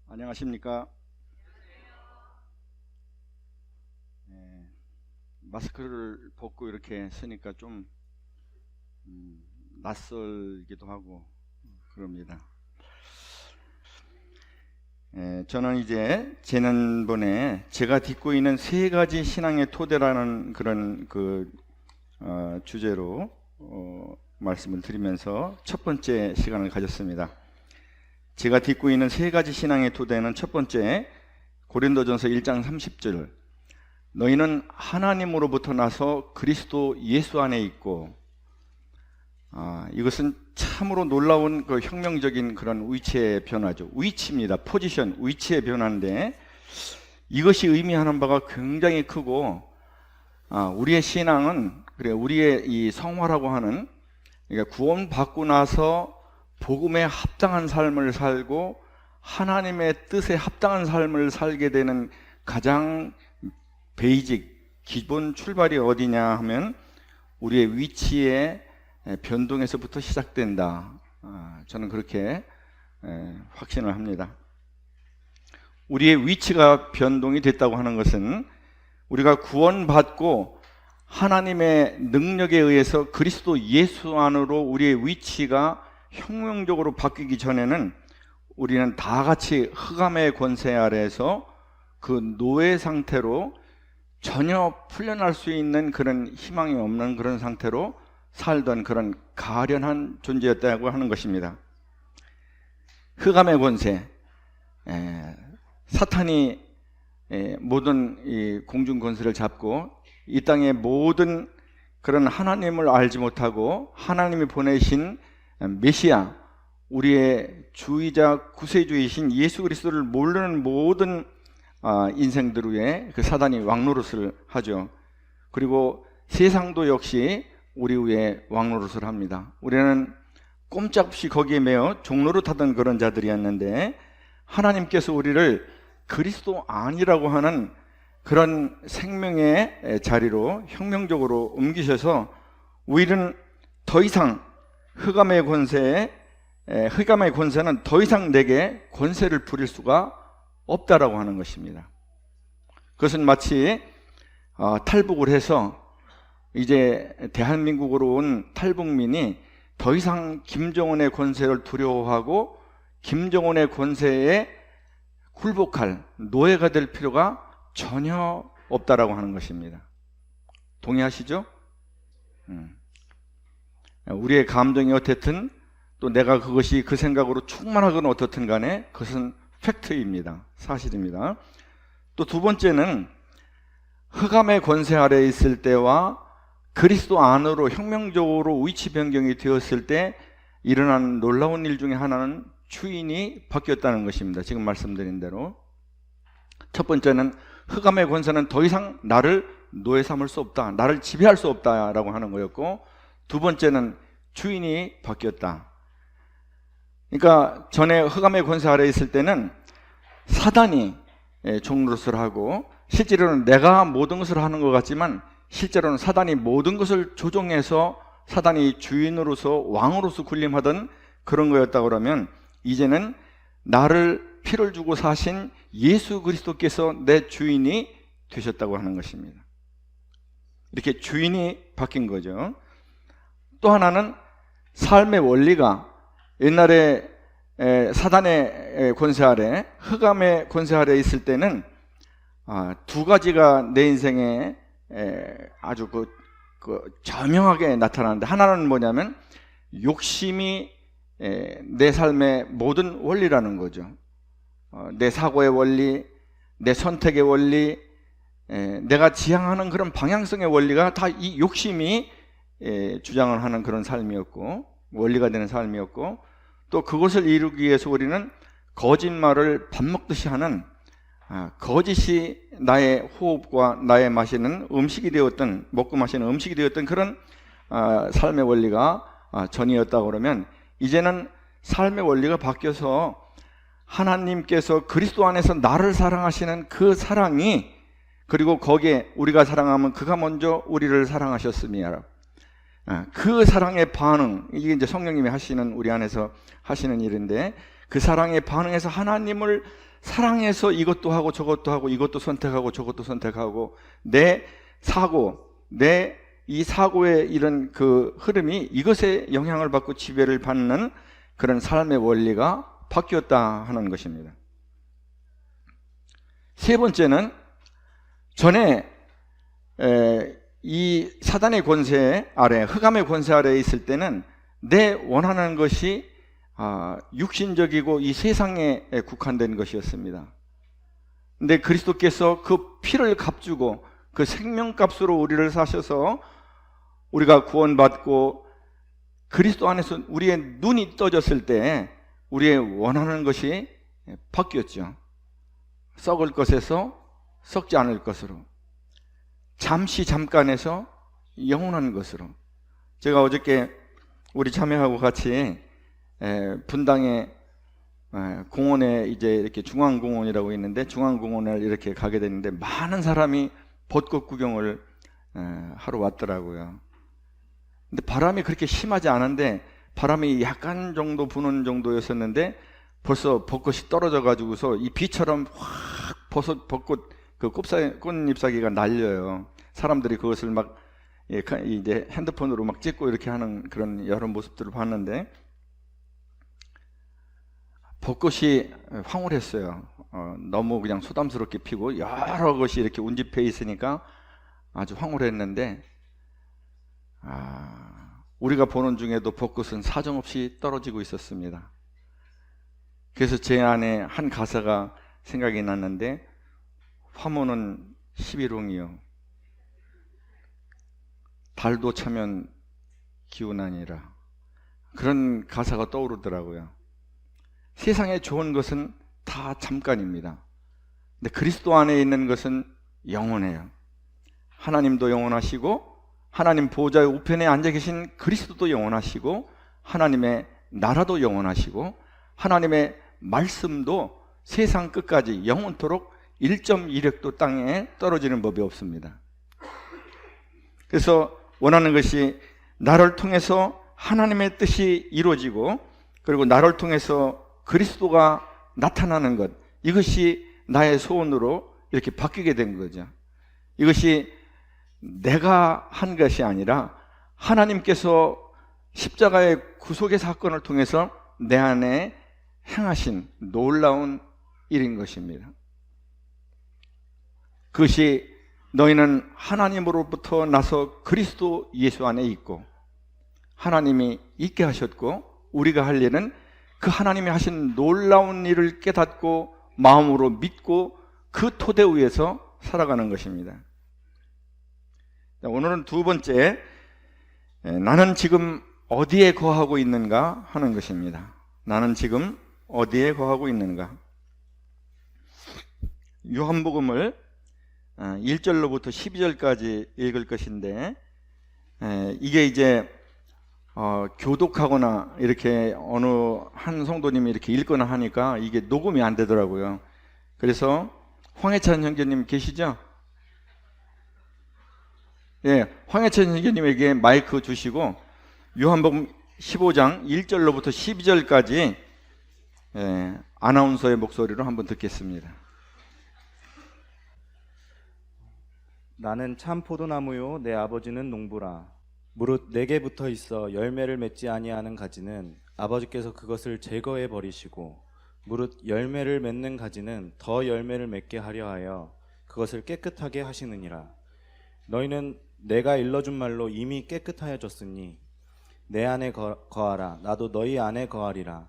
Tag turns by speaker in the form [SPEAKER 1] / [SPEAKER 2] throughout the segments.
[SPEAKER 1] 안녕하십니까? 마스크를 벗고 이렇게 쓰니까 좀 낯설기도 하고 그럽니다. 저는 이제 지난번에 제가 딛고 있는 세 가지 신앙의 토대라는 그런 주제로 말씀을 드리면서 첫 번째 시간을 가졌습니다. 제가 딛고 있는 세 가지 신앙의 토대는 첫 번째, 고린도전서 1장 30절, 너희는 하나님으로부터 나서 그리스도 예수 안에 있고, 이것은 참으로 놀라운 그 혁명적인 그런 위치의 변화죠. 위치입니다. 포지션, 위치의 변화인데, 이것이 의미하는 바가 굉장히 크고, 우리의 신앙은, 그래, 우리의 이 성화라고 하는, 그러니까 구원받고 나서 복음에 합당한 삶을 살고 하나님의 뜻에 합당한 삶을 살게 되는 가장 베이직, 기본 출발이 어디냐 하면 우리의 위치의 변동에서부터 시작된다. 저는 그렇게 확신을 합니다. 우리의 위치가 변동이 됐다고 하는 것은 우리가 구원받고 하나님의 능력에 의해서 그리스도 예수 안으로 우리의 위치가 혁명적으로 바뀌기 전에는 우리는 다 같이 흑암의 권세 아래에서 그 노예 상태로 전혀 풀려날 수 있는 그런 희망이 없는 그런 상태로 살던 그런 가련한 존재였다고 하는 것입니다. 흑암의 권세, 사탄이 모든 이 공중 권세를 잡고 이 땅의 모든 그런 하나님을 알지 못하고 하나님이 보내신 메시아, 우리의 주이자 구세주이신 예수 그리스도를 모르는 모든 인생들 위에 그 사단이 왕노릇을 하죠. 그리고 세상도 역시 우리 위에 왕노릇을 합니다. 우리는 꼼짝없이 거기에 매여 종노릇하던 그런 자들이었는데 하나님께서 우리를 그리스도 아니라고 하는 그런 생명의 자리로 혁명적으로 옮기셔서 우리는 더 이상 흑암의 권세는 더 이상 내게 권세를 부릴 수가 없다라고 하는 것입니다. 그것은 마치 탈북을 해서 이제 대한민국으로 온 탈북민이 더 이상 김정은의 권세를 두려워하고 김정은의 권세에 굴복할 노예가 될 필요가 전혀 없다라고 하는 것입니다. 동의하시죠? 우리의 감정이 어떻든 또 내가 그것이 그 생각으로 충만하거나 어떻든 간에 그것은 팩트입니다. 사실입니다. 또 두 번째는 흑암의 권세 아래에 있을 때와 그리스도 안으로 혁명적으로 위치 변경이 되었을 때 일어난 놀라운 일 중에 하나는 주인이 바뀌었다는 것입니다. 지금 말씀드린 대로 첫 번째는 흑암의 권세는 더 이상 나를 노예 삼을 수 없다, 나를 지배할 수 없다라고 하는 거였고, 두 번째는 주인이 바뀌었다. 그러니까 전에 흑암의 권세 아래에 있을 때는 사단이 종노릇을 하고 실제로는 내가 모든 것을 하는 것 같지만 실제로는 사단이 모든 것을 조종해서 사단이 주인으로서 왕으로서 군림하던 그런 거였다고 그러면 이제는 나를 피를 주고 사신 예수 그리스도께서 내 주인이 되셨다고 하는 것입니다. 이렇게 주인이 바뀐 거죠. 또 하나는 삶의 원리가 옛날에 사단의 권세 아래, 흑암의 권세 아래 있을 때는 두 가지가 내 인생에 아주 저명하게 나타나는데, 하나는 뭐냐면 욕심이 내 삶의 모든 원리라는 거죠. 내 사고의 원리, 내 선택의 원리, 내가 지향하는 그런 방향성의 원리가 다 이 욕심이 주장을 하는 그런 삶이었고, 원리가 되는 삶이었고, 또 그것을 이루기 위해서 우리는 거짓말을 밥 먹듯이 하는, 거짓이 나의 호흡과 나의 마시는 음식이 되었던, 먹고 마시는 음식이 되었던 그런 삶의 원리가 전이었다고 그러면, 이제는 삶의 원리가 바뀌어서 하나님께서 그리스도 안에서 나를 사랑하시는 그 사랑이, 그리고 거기에 우리가 사랑하면 그가 먼저 우리를 사랑하셨음이야, 그 사랑의 반응, 이게 이제 성령님이 하시는, 우리 안에서 하시는 일인데, 그 사랑의 반응에서 하나님을 사랑해서 이것도 하고 저것도 하고 이것도 선택하고 저것도 선택하고 내 사고, 내 이 사고의 이런 그 흐름이 이것에 영향을 받고 지배를 받는 그런 삶의 원리가 바뀌었다 하는 것입니다. 세 번째는 전에 이 사단의 권세 아래, 흑암의 권세 아래에 있을 때는 내 원하는 것이 육신적이고 이 세상에 국한된 것이었습니다. 근데 그리스도께서 그 피를 값주고 그 생명값으로 우리를 사셔서 우리가 구원받고 그리스도 안에서 우리의 눈이 떠졌을 때 우리의 원하는 것이 바뀌었죠. 썩을 것에서 썩지 않을 것으로, 잠시 잠깐에서 영원한 것으로. 제가 어저께 우리 자매하고 같이 분당에 공원에 이제 이렇게 중앙공원이라고 있는데 중앙공원을 이렇게 가게 됐는데 많은 사람이 벚꽃 구경을 하러 왔더라고요. 근데 바람이 그렇게 심하지 않은데 바람이 약간 정도 부는 정도였었는데 벌써 벚꽃이 떨어져 가지고서 이 비처럼 확 벚꽃 그 꽃잎사귀가 날려요. 사람들이 그것을 막 이제 핸드폰으로 막 찍고 이렇게 하는 그런 여러 모습들을 봤는데 벚꽃이 황홀했어요. 너무 그냥 소담스럽게 피고 여러 것이 이렇게 운집해 있으니까 아주 황홀했는데 우리가 보는 중에도 벚꽃은 사정없이 떨어지고 있었습니다. 그래서 제 안에 한 가사가 생각이 났는데 화모는 11홍이요 달도 차면 기운하니라. 그런 가사가 떠오르더라고요. 세상에 좋은 것은 다 잠깐입니다. 근데 그리스도 안에 있는 것은 영원해요. 하나님도 영원하시고 하나님 보좌의 우편에 앉아 계신 그리스도도 영원하시고 하나님의 나라도 영원하시고 하나님의 말씀도 세상 끝까지 영원토록 1.1획도 땅에 떨어지는 법이 없습니다. 그래서 원하는 것이 나를 통해서 하나님의 뜻이 이루어지고 그리고 나를 통해서 그리스도가 나타나는 것, 이것이 나의 소원으로 이렇게 바뀌게 된 거죠. 이것이 내가 한 것이 아니라 하나님께서 십자가의 구속의 사건을 통해서 내 안에 행하신 놀라운 일인 것입니다. 그것이 너희는 하나님으로부터 나서 그리스도 예수 안에 있고 하나님이 있게 하셨고 우리가 할 일은 그 하나님이 하신 놀라운 일을 깨닫고 마음으로 믿고 그 토대 위에서 살아가는 것입니다. 오늘은 두 번째, 나는 지금 어디에 거하고 있는가 하는 것입니다. 나는 지금 어디에 거하고 있는가. 요한복음을 1절로부터 12절까지 읽을 것인데 이게 이제 교독하거나 이렇게 어느 한 성도님이 이렇게 읽거나 하니까 이게 녹음이 안 되더라고요. 그래서 황해찬 형제님 계시죠? 예, 황해찬 형제님에게 마이크 주시고 요한복음 15장 1절로부터 12절까지 아나운서의 목소리로 한번 듣겠습니다.
[SPEAKER 2] 나는 참 포도나무요 내 아버지는 농부라. 무릇 내게 붙어 있어 열매를 맺지 아니하는 가지는 아버지께서 그것을 제거해 버리시고 무릇 열매를 맺는 가지는 더 열매를 맺게 하려 하여 그것을 깨끗하게 하시느니라. 너희는 내가 일러준 말로 이미 깨끗하여졌으니 내 안에 거하라. 나도 너희 안에 거하리라.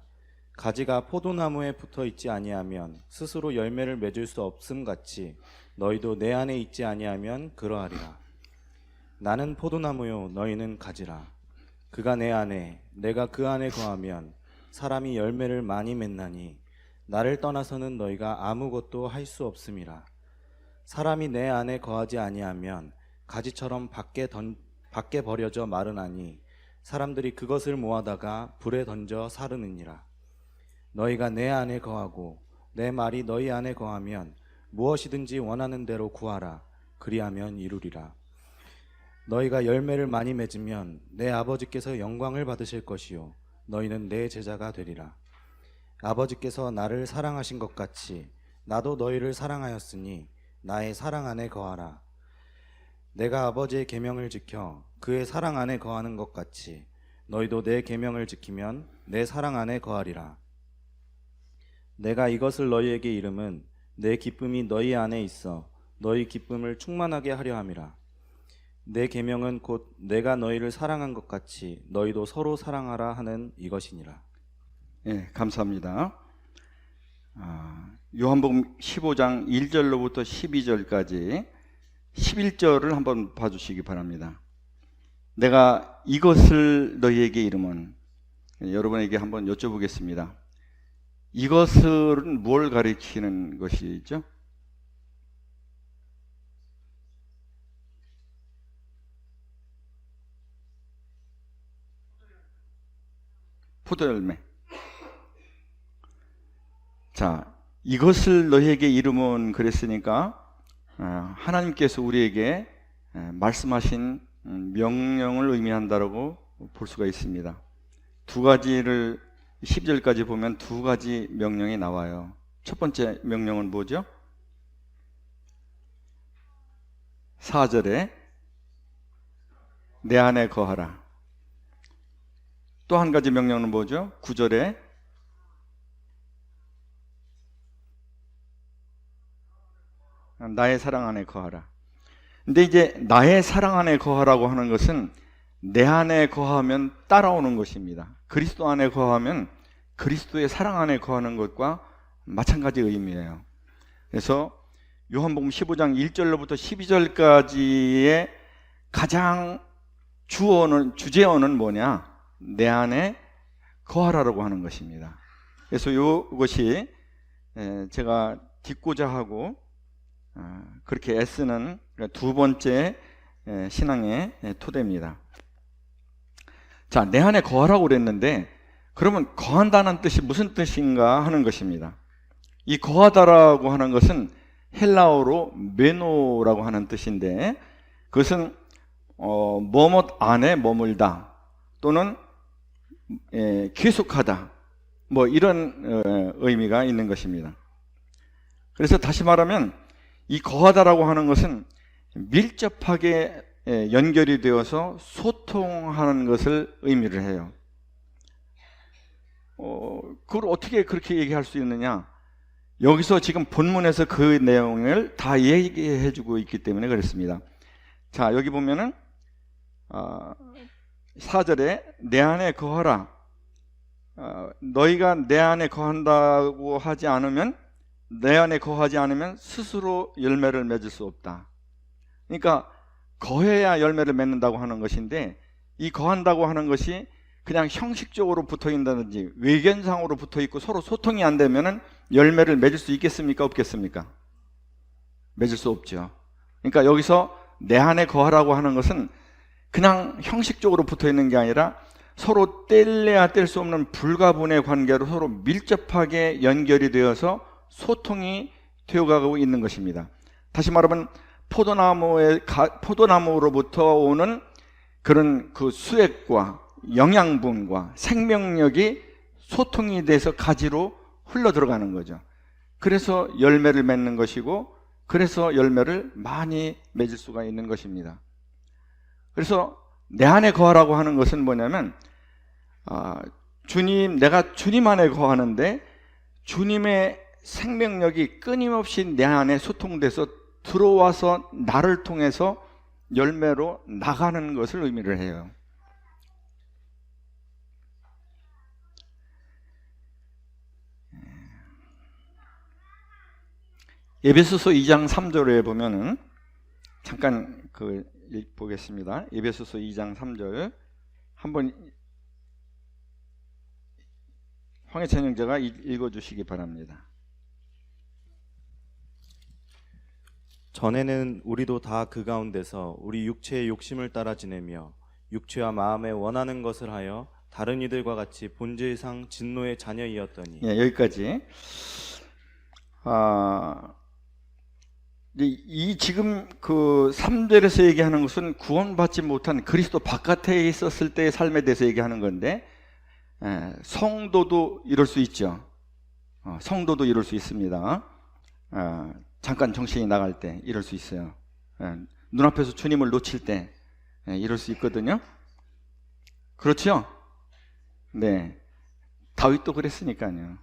[SPEAKER 2] 가지가 포도나무에 붙어 있지 아니하면 스스로 열매를 맺을 수 없음 같이 너희도 내 안에 있지 아니하면 그러하리라. 나는 포도나무요 너희는 가지라. 그가 내 안에 내가 그 안에 거하면 사람이 열매를 많이 맺나니 나를 떠나서는 너희가 아무것도 할 수 없음이라. 사람이 내 안에 거하지 아니하면 가지처럼 밖에 버려져 마르나니 사람들이 그것을 모아다가 불에 던져 사르느니라. 너희가 내 안에 거하고 내 말이 너희 안에 거하면 무엇이든지 원하는 대로 구하라. 그리하면 이루리라. 너희가 열매를 많이 맺으면 내 아버지께서 영광을 받으실 것이요 너희는 내 제자가 되리라. 아버지께서 나를 사랑하신 것 같이 나도 너희를 사랑하였으니 나의 사랑 안에 거하라. 내가 아버지의 계명을 지켜 그의 사랑 안에 거하는 것 같이 너희도 내 계명을 지키면 내 사랑 안에 거하리라. 내가 이것을 너희에게 이름은 내 기쁨이 너희 안에 있어 너희 기쁨을 충만하게 하려 함이라. 내 계명은 곧 내가 너희를 사랑한 것 같이 너희도 서로 사랑하라 하는 이것이니라.
[SPEAKER 1] 예, 감사합니다. 요한복음 15장 1절로부터 12절까지 11절을 한번 봐주시기 바랍니다. 내가 이것을 너희에게 이름은, 여러분에게 한번 여쭤보겠습니다. 이것은 뭘 가리키는 것이죠? 포도열매. 자, 이것을 너희에게 이름은 그랬으니까 하나님께서 우리에게 말씀하신 명령을 의미한다라고 볼 수가 있습니다. 두 가지를 10절까지 보면 두 가지 명령이 나와요. 첫 번째 명령은 뭐죠? 4절에 내 안에 거하라. 또 한 가지 명령은 뭐죠? 9절에 나의 사랑 안에 거하라. 근데 이제 나의 사랑 안에 거하라고 하는 것은 내 안에 거하면 따라오는 것입니다. 그리스도 안에 거하면 그리스도의 사랑 안에 거하는 것과 마찬가지 의미예요. 그래서 요한복음 15장 1절로부터 12절까지의 가장 주제어는 뭐냐? 내 안에 거하라고 하는 것입니다. 그래서 이것이 제가 딛고자 하고 그렇게 애쓰는 두 번째 신앙의 토대입니다. 자, 내 안에 거하라고 그랬는데 그러면 거한다는 뜻이 무슨 뜻인가 하는 것입니다. 이 거하다라고 하는 것은 헬라어로 메노라고 하는 뜻인데 그것은 뭐뭇 안에 머물다 또는 계속하다 뭐 이런 의미가 있는 것입니다. 그래서 다시 말하면 이 거하다라고 하는 것은 밀접하게 연결이 되어서 소통하는 것을 의미를 해요. 그걸 어떻게 그렇게 얘기할 수 있느냐? 여기서 지금 본문에서 그 내용을 다 얘기해 주고 있기 때문에 그렇습니다. 자, 여기 보면은 4절에 내 안에 거하라. 너희가 내 안에 거한다고 하지 않으면 내 안에 거하지 않으면 스스로 열매를 맺을 수 없다. 그러니까 거해야 열매를 맺는다고 하는 것인데 이 거한다고 하는 것이 그냥 형식적으로 붙어 있다든지 외견상으로 붙어 있고 서로 소통이 안 되면은 열매를 맺을 수 있겠습니까? 없겠습니까? 맺을 수 없죠. 그러니까 여기서 내 안에 거하라고 하는 것은 그냥 형식적으로 붙어 있는 게 아니라 서로 뗄래야 뗄 수 없는 불가분의 관계로 서로 밀접하게 연결이 되어서 소통이 되어가고 있는 것입니다. 다시 말하면 포도나무로부터 오는 그런 그 수액과 영양분과 생명력이 소통이 돼서 가지로 흘러 들어가는 거죠. 그래서 열매를 맺는 것이고 그래서 열매를 많이 맺을 수가 있는 것입니다. 그래서 내 안에 거하라고 하는 것은 뭐냐면 내가 주님 안에 거하는데 주님의 생명력이 끊임없이 내 안에 소통돼서 들어와서 나를 통해서 열매로 나가는 것을 의미를 해요. 에베소서 2장 3절에 보면은 잠깐 보겠습니다. 에베소서 2장 3절 한번 황해찬 형제가 읽어주시기 바랍니다.
[SPEAKER 2] 전에는 우리도 다 그 가운데서 우리 육체의 욕심을 따라 지내며 육체와 마음에 원하는 것을 하여 다른 이들과 같이 본질상 진노의 자녀이었더니.
[SPEAKER 1] 예, 여기까지. 이 지금 그 3절에서 얘기하는 것은 구원받지 못한 그리스도 바깥에 있었을 때의 삶에 대해서 얘기하는 건데 성도도 이럴 수 있죠. 성도도 이럴 수 있습니다. 잠깐 정신이 나갈 때 이럴 수 있어요. 눈앞에서 주님을 놓칠 때 이럴 수 있거든요. 그렇죠? 네, 다윗도 그랬으니까요.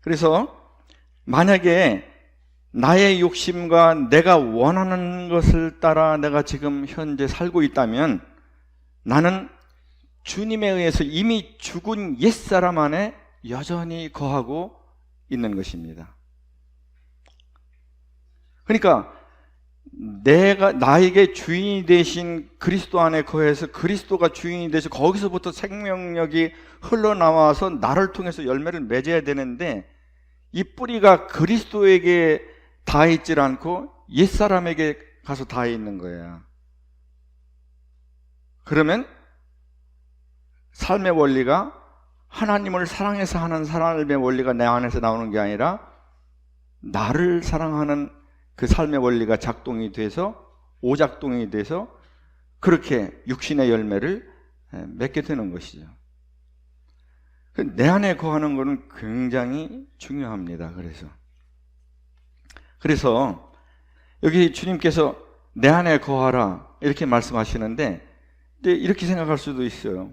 [SPEAKER 1] 그래서 만약에 나의 욕심과 내가 원하는 것을 따라 내가 지금 현재 살고 있다면 나는 주님에 의해서 이미 죽은 옛사람 안에 여전히 거하고 있는 것입니다. 그러니까 나에게 주인이 되신 그리스도 안에 거해서 그리스도가 주인이 되셔 거기서부터 생명력이 흘러나와서 나를 통해서 열매를 맺어야 되는데 이 뿌리가 그리스도에게 닿아 있질 않고 옛사람에게 가서 닿아 있는 거예요. 그러면 삶의 원리가 하나님을 사랑해서 하는 삶의 원리가 내 안에서 나오는 게 아니라 나를 사랑하는 그 삶의 원리가 작동이 돼서 오작동이 돼서 그렇게 육신의 열매를 맺게 되는 것이죠. 내 안에 거하는 것은 굉장히 중요합니다. 그래서 여기 주님께서 내 안에 거하라 이렇게 말씀하시는데 이렇게 생각할 수도 있어요.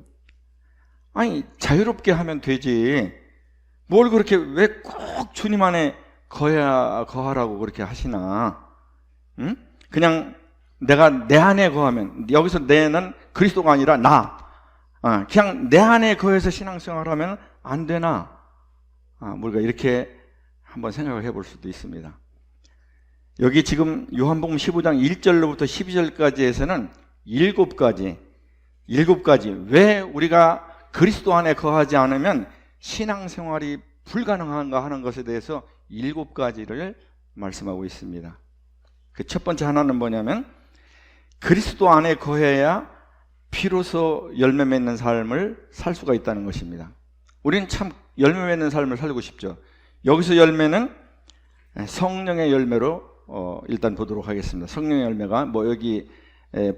[SPEAKER 1] 아니 자유롭게 하면 되지 뭘 그렇게 왜 꼭 주님 안에 거하라고 그렇게 하시나? 응? 그냥 내가 내 안에 거하면 여기서 내는 그리스도가 아니라 나 그냥 내 안에 거해서 신앙생활하면 안 되나? 우리가 이렇게 한번 생각을 해볼 수도 있습니다. 여기 지금 요한복음 15장 1절로부터 12절까지에서는 7가지 왜 우리가 그리스도 안에 거하지 않으면 신앙생활이 불가능한가 하는 것에 대해서 7가지를 말씀하고 있습니다. 그 첫 번째 하나는 뭐냐면 그리스도 안에 거해야 비로소 열매 맺는 삶을 살 수가 있다는 것입니다. 우리는 참 열매 맺는 삶을 살고 싶죠. 여기서 열매는 성령의 열매로 일단 보도록 하겠습니다. 성령의 열매가 여기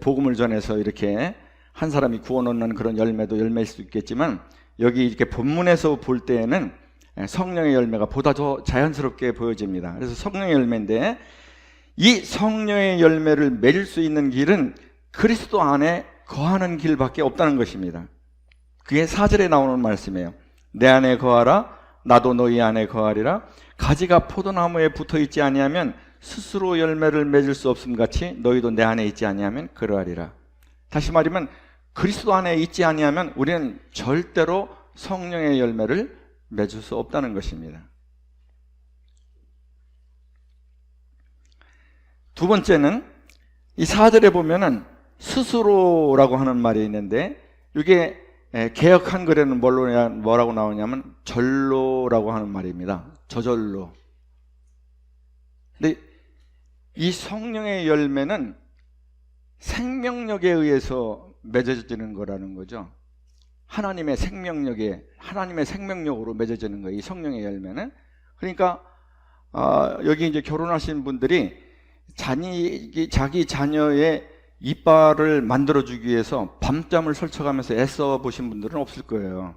[SPEAKER 1] 복음을 전해서 이렇게 한 사람이 구원 얻는 그런 열매도 열매일 수 있겠지만 여기 이렇게 본문에서 볼 때에는 성령의 열매가 보다 더 자연스럽게 보여집니다. 그래서 성령의 열매인데 이 성령의 열매를 맺을 수 있는 길은 그리스도 안에 거하는 길밖에 없다는 것입니다. 그게 4절에 나오는 말씀이에요. 내 안에 거하라 나도 너희 안에 거하리라. 가지가 포도나무에 붙어있지 아니하면 스스로 열매를 맺을 수 없음 같이 너희도 내 안에 있지 아니하면 그러하리라. 다시 말하면 그리스도 안에 있지 아니하면 우리는 절대로 성령의 열매를 맺을 수 없다는 것입니다. 두 번째는 이 4절에 보면은 스스로라고 하는 말이 있는데 이게 개역 한글에는 뭐라고 나오냐면 절로라고 하는 말입니다. 저절로. 근데 이 성령의 열매는 생명력에 의해서 맺어지는 거라는 거죠. 하나님의 생명력으로 맺어지는 거예요. 이 성령의 열매는. 그러니까 여기 이제 결혼하신 분들이 자기 자녀의 이빨을 만들어주기 위해서 밤잠을 설쳐가면서 애써 보신 분들은 없을 거예요.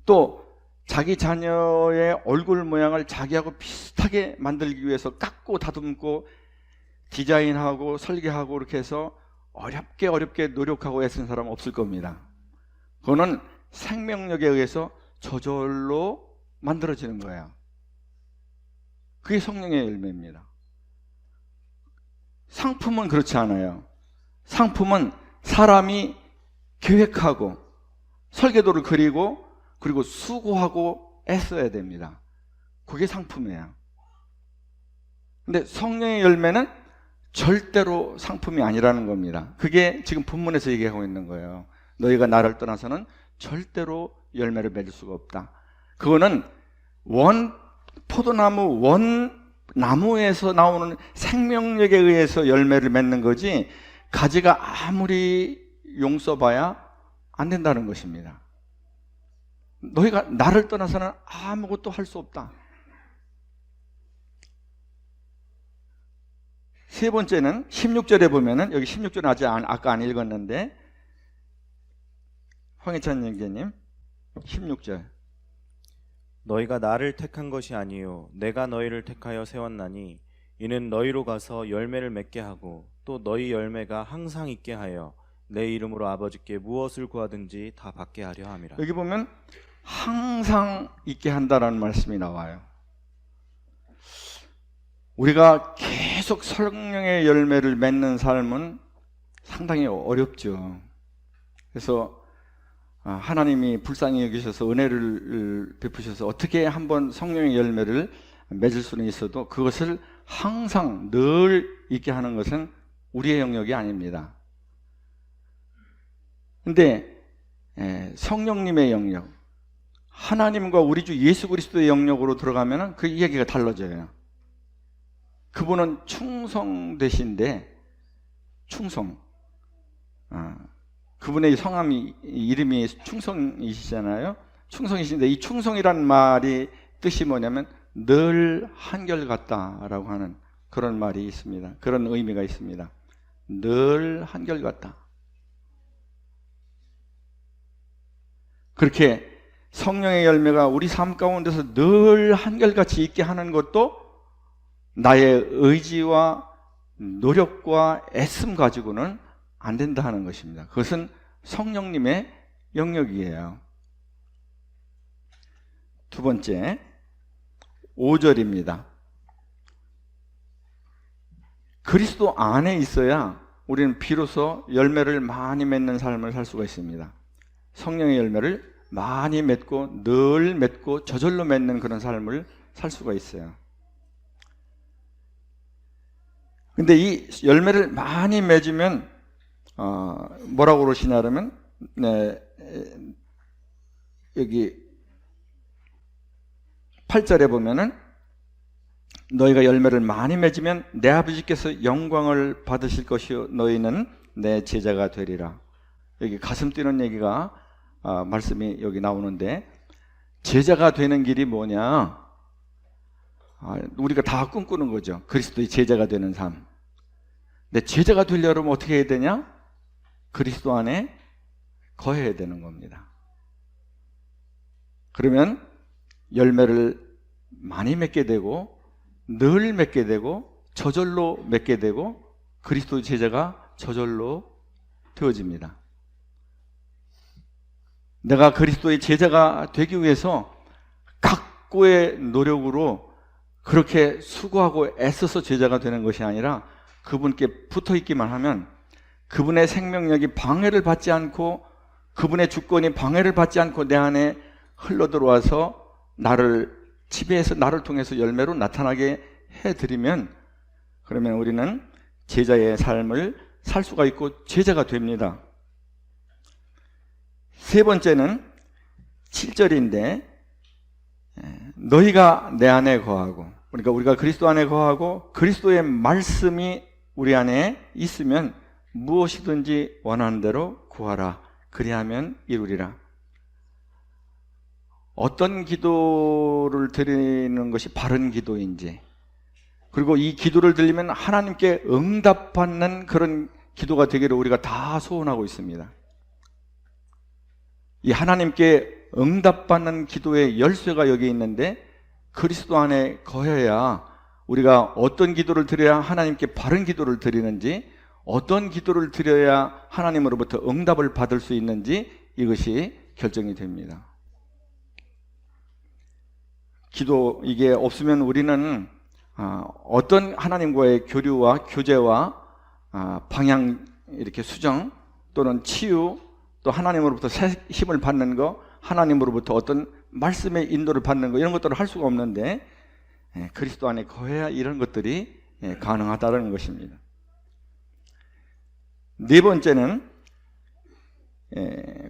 [SPEAKER 1] 또 자기 자녀의 얼굴 모양을 자기하고 비슷하게 만들기 위해서 깎고 다듬고 디자인하고 설계하고 이렇게 해서 어렵게 노력하고 애쓴 사람은 없을 겁니다. 그거는 생명력에 의해서 저절로 만들어지는 거예요. 그게 성령의 열매입니다. 상품은 그렇지 않아요. 상품은 사람이 계획하고 설계도를 그리고 그리고 수고하고 애써야 됩니다. 그게 상품이에요. 근데 성령의 열매는 절대로 상품이 아니라는 겁니다. 그게 지금 본문에서 얘기하고 있는 거예요. 너희가 나를 떠나서는 절대로 열매를 맺을 수가 없다. 그거는 나무에서 나오는 생명력에 의해서 열매를 맺는 거지 가지가 아무리 용써봐야 안 된다는 것입니다. 너희가 나를 떠나서는 아무것도 할 수 없다. 세 번째는 16절에 보면은 여기 16절은 아까 안 읽었는데 황희찬 형제님 16절
[SPEAKER 2] 너희가 나를 택한 것이 아니요 내가 너희를 택하여 세웠나니 이는 너희로 가서 열매를 맺게 하고 또 너희 열매가 항상 있게 하여 내 이름으로 아버지께 무엇을 구하든지 다 받게 하려 함이라.
[SPEAKER 1] 여기 보면 항상 있게 한다라는 말씀이 나와요. 우리가 계속 성령의 열매를 맺는 삶은 상당히 어렵죠. 그래서 하나님이 불쌍히 여기셔서 은혜를 베푸셔서 어떻게 한번 성령의 열매를 맺을 수는 있어도 그것을 항상 늘 있게 하는 것은 우리의 영역이 아닙니다. 근데 성령님의 영역, 하나님과 우리 주 예수 그리스도의 영역으로 들어가면 그 이야기가 달라져요. 그분은 충성되신데, 충성. 그분의 성함이, 이름이 충성이시잖아요. 충성이신데 이 충성이란 말이 뜻이 뭐냐면 늘 한결같다라고 하는 그런 말이 있습니다. 그런 의미가 있습니다. 늘 한결같다. 그렇게 성령의 열매가 우리 삶 가운데서 늘 한결같이 있게 하는 것도 나의 의지와 노력과 애씀 가지고는 안 된다 하는 것입니다. 그것은 성령님의 영역이에요. 두 번째, 5절입니다. 그리스도 안에 있어야 우리는 비로소 열매를 많이 맺는 삶을 살 수가 있습니다. 성령의 열매를 많이 맺고 늘 맺고 저절로 맺는 그런 삶을 살 수가 있어요. 근데 이 열매를 많이 맺으면 뭐라고 그러시냐면 여기 8절에 보면은 너희가 열매를 많이 맺으면 내 아버지께서 영광을 받으실 것이요 너희는 내 제자가 되리라. 여기 가슴 뛰는 얘기가 말씀이 여기 나오는데, 제자가 되는 길이 뭐냐? 우리가 다 꿈꾸는 거죠. 그리스도의 제자가 되는 삶. 근데 제자가 되려면 어떻게 해야 되냐? 그리스도 안에 거해야 되는 겁니다. 그러면 열매를 많이 맺게 되고 늘 맺게 되고 저절로 맺게 되고 그리스도의 제자가 저절로 되어집니다. 내가 그리스도의 제자가 되기 위해서 각고의 노력으로 그렇게 수고하고 애써서 제자가 되는 것이 아니라 그분께 붙어 있기만 하면 그분의 생명력이 방해를 받지 않고 그분의 주권이 방해를 받지 않고 내 안에 흘러 들어와서 나를 지배해서 나를 통해서 열매로 나타나게 해드리면, 그러면 우리는 제자의 삶을 살 수가 있고 제자가 됩니다. 세 번째는 7절인데 너희가 내 안에 거하고, 그러니까 우리가 그리스도 안에 거하고 그리스도의 말씀이 우리 안에 있으면 무엇이든지 원하는 대로 구하라. 그리하면 이루리라. 어떤 기도를 드리는 것이 바른 기도인지, 그리고 이 기도를 드리면 하나님께 응답받는 그런 기도가 되기를 우리가 다 소원하고 있습니다. 이 하나님께 응답받는 기도의 열쇠가 여기 있는데, 그리스도 안에 거해야 우리가 어떤 기도를 드려야 하나님께 바른 기도를 드리는지, 어떤 기도를 드려야 하나님으로부터 응답을 받을 수 있는지 이것이 결정이 됩니다. 기도, 이게 없으면 우리는 어떤 하나님과의 교류와 교제와 방향, 이렇게 수정 또는 치유, 또 하나님으로부터 새 힘을 받는 거, 하나님으로부터 어떤 말씀의 인도를 받는 거, 이런 것들을 할 수가 없는데 그리스도 안에 거해야 이런 것들이 가능하다는 것입니다. 네 번째는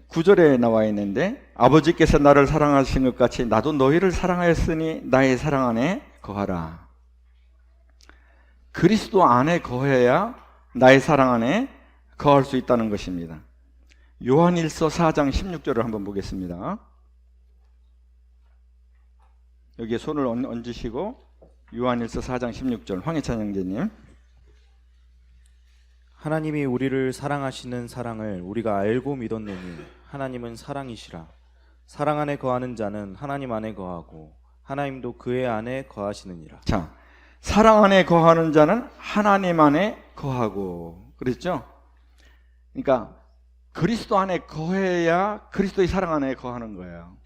[SPEAKER 1] 9절에 나와 있는데, 아버지께서 나를 사랑하신 것 같이 나도 너희를 사랑하였으니 나의 사랑 안에 거하라. 그리스도 안에 거해야 나의 사랑 안에 거할 수 있다는 것입니다. 요한일서 4장 16절을 한번 보겠습니다. 여기에 손을 얹으시고 요한일서 4장 16절, 황희찬 형제님.
[SPEAKER 2] 하나님이 우리를 사랑하시는 사랑을 우리가 알고 믿었노니 하나님은 사랑이시라. 사랑 안에 거하는 자는 하나님 안에 거하고 하나님도 그의 안에 거하시느니라.
[SPEAKER 1] 자, 사랑 안에 거하는 자는 하나님 안에 거하고 그랬죠? 그러니까 그리스도 안에 거해야 그리스도의 사랑 안에 거하는 거예요.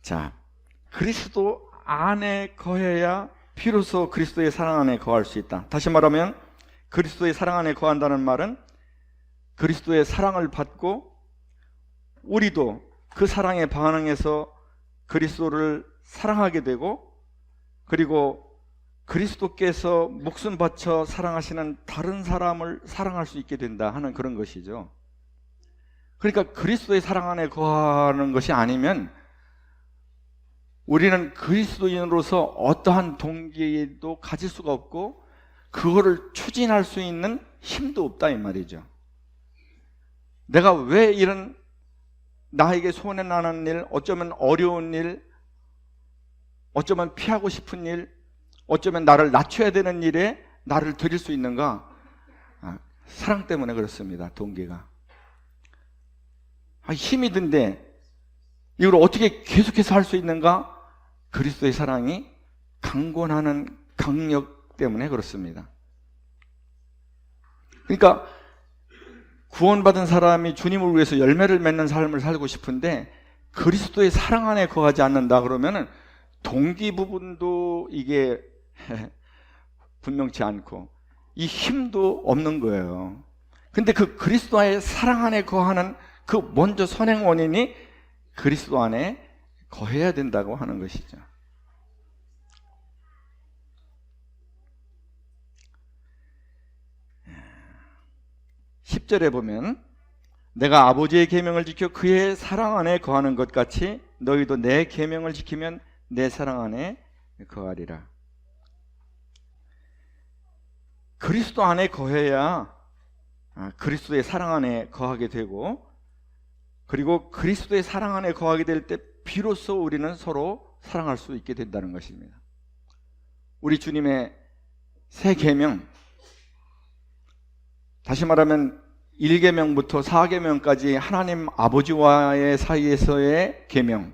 [SPEAKER 1] 자, 그리스도 안에 거해야 비로소 그리스도의 사랑 안에 거할 수 있다. 다시 말하면 그리스도의 사랑 안에 거한다는 말은 그리스도의 사랑을 받고 우리도 그 사랑에 반응해서 그리스도를 사랑하게 되고, 그리고 그리스도께서 목숨 바쳐 사랑하시는 다른 사람을 사랑할 수 있게 된다 하는 그런 것이죠. 그러니까 그리스도의 사랑 안에 거하는 것이 아니면 우리는 그리스도인으로서 어떠한 동기도 가질 수가 없고 그거를 추진할 수 있는 힘도 없다 이 말이죠. 내가 왜 이런 나에게 손해 나는 일, 어쩌면 어려운 일, 어쩌면 피하고 싶은 일, 어쩌면 나를 낮춰야 되는 일에 나를 드릴 수 있는가? 사랑 때문에 그렇습니다. 동기가. 힘이 든데 이걸 어떻게 계속해서 할 수 있는가? 그리스도의 사랑이 강권하는 강력 때문에 그렇습니다. 그러니까 구원받은 사람이 주님을 위해서 열매를 맺는 삶을 살고 싶은데 그리스도의 사랑 안에 거하지 않는다 그러면은 동기 부분도 이게 분명치 않고 이 힘도 없는 거예요. 근데 그 그리스도의 사랑 안에 거하는 그 먼저 선행 원인이 그리스도 안에 거해야 된다고 하는 것이죠. 10절에 보면 내가 아버지의 계명을 지켜 그의 사랑 안에 거하는 것 같이 너희도 내 계명을 지키면 내 사랑 안에 거하리라. 그리스도 안에 거해야 그리스도의 사랑 안에 거하게 되고, 그리고 그리스도의 사랑 안에 거하게 될 때 비로소 우리는 서로 사랑할 수 있게 된다는 것입니다. 우리 주님의 새 계명, 다시 말하면 1계명부터 4계명까지 하나님 아버지와의 사이에서의 계명,